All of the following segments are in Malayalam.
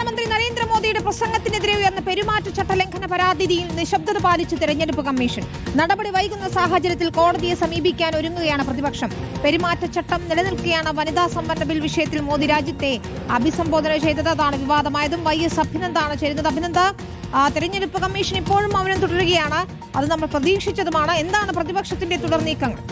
പ്രധാനമന്ത്രി നരേന്ദ്രമോദിയുടെ പ്രസംഗത്തിനെതിരെ ഉയർന്ന പെരുമാറ്റച്ചട്ട ലംഘന പരാതിയിൽ നിശബ്ദത പാലിച്ച് തെരഞ്ഞെടുപ്പ് കമ്മീഷൻ. നടപടി വൈകുന്ന സാഹചര്യത്തിൽ കോടതിയെ സമീപിക്കാൻ ഒരുങ്ങുകയാണ് പ്രതിപക്ഷം. പെരുമാറ്റച്ചട്ടം നിലനിൽക്കെയാണ് വനിതാ സംവരണ ബിൽ വിഷയത്തിൽ മോദി രാജ്യത്തെ അഭിസംബോധന ചെയ്തത്. അതാണ് വിവാദമായതും. YS അഭിനന്ദാണ് ചേരുന്നത്. അഭിനന്ദ, തെരഞ്ഞെടുപ്പ് കമ്മീഷൻ ഇപ്പോഴും മൗനം തുടരുകയാണ്. അത് നമ്മൾ പ്രതീക്ഷിച്ചതുമാണ്. എന്താണ് പ്രതിപക്ഷത്തിന്റെ തുടർ നീക്കങ്ങൾ?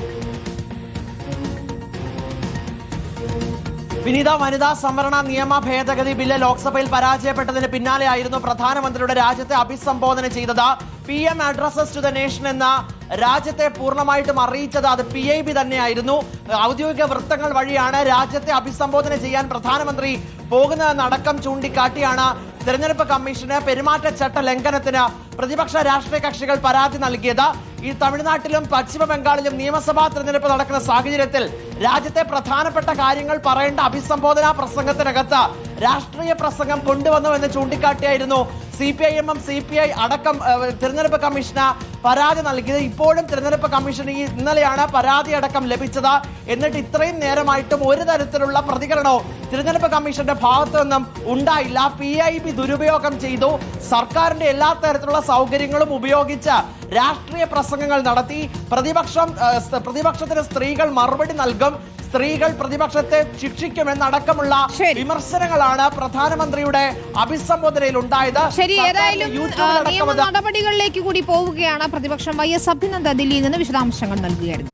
വിനീത, വനിതാ സംവരണ നിയമ ഭേദഗതി ബില്ല് ലോക്സഭയിൽ പരാജയപ്പെട്ടതിന് പിന്നാലെയായിരുന്നു പ്രധാനമന്ത്രിയുടെ രാജ്യത്തെ അഭിസംബോധന ചെയ്തത്. PM addresses to the nation എന്ന രാജ്യത്തെ പൂർണ്ണമായിട്ടും അറിയിച്ചത് അത് PIB തന്നെയായിരുന്നു. ഔദ്യോഗിക വൃത്തങ്ങൾ വഴിയാണ് രാജ്യത്തെ അഭിസംബോധന ചെയ്യാൻ പ്രധാനമന്ത്രി പോകുന്നതെന്നടക്കം ചൂണ്ടിക്കാട്ടിയാണ് തെരഞ്ഞെടുപ്പ് കമ്മീഷന് പെരുമാറ്റച്ചട്ട ലംഘനത്തിന് പ്രതിപക്ഷ രാഷ്ട്രീയ കക്ഷികൾ പരാതി നൽകിയത്. ഈ തമിഴ്നാട്ടിലും പശ്ചിമ ബംഗാളിലും നിയമസഭാ തെരഞ്ഞെടുപ്പ് നടക്കുന്ന സാഹചര്യത്തിൽ രാജ്യത്തെ പ്രധാനപ്പെട്ട കാര്യങ്ങൾ പറയേണ്ട അഭിസംബോധനാ പ്രസംഗത്തിനകത്ത് രാഷ്ട്രീയ പ്രസംഗം കൊണ്ടുവന്നു എന്ന് ചൂണ്ടിക്കാട്ടിയായിരുന്നു CPIM CPI അടക്കം തെരഞ്ഞെടുപ്പ് കമ്മീഷന് പരാതി നൽകിയത്. ഇപ്പോഴും തെരഞ്ഞെടുപ്പ് കമ്മീഷന് ഇന്നലെയാണ് പരാതി അടക്കം ലഭിച്ചത്. എന്നിട്ട് ഇത്രയും നേരമായിട്ടും ഒരു തരത്തിലുള്ള പ്രതികരണവും തെരഞ്ഞെടുപ്പ് കമ്മീഷന്റെ ഭാഗത്തു നിന്നും ഉണ്ടായില്ല. PIB ദുരുപയോഗം ചെയ്തു. സർക്കാരിന്റെ എല്ലാ തരത്തിലുള്ള സൗകര്യങ്ങളും ഉപയോഗിച്ച് രാഷ്ട്രീയ പ്രസംഗങ്ങൾ നടത്തി. പ്രതിപക്ഷത്തിന് സ്ത്രീകൾ മറുപടി നൽകും, സ്ത്രീകൾ പ്രതിപക്ഷത്തെ ശിക്ഷിക്കുമെന്നടക്കമുള്ള വിമർശനങ്ങളാണ് പ്രധാനമന്ത്രിയുടെ അഭിസംബോധനയിൽ ഉണ്ടായത്. ശരി, ഏതായാലും നിയമ നടപടികളിലേക്ക് കൂടി പോവുകയാണ് പ്രതിപക്ഷം. YS അഭിനന്ദ ദില്ലിയിൽ നിന്ന് വിശദാംശങ്ങൾ നൽകുകയായിരുന്നു.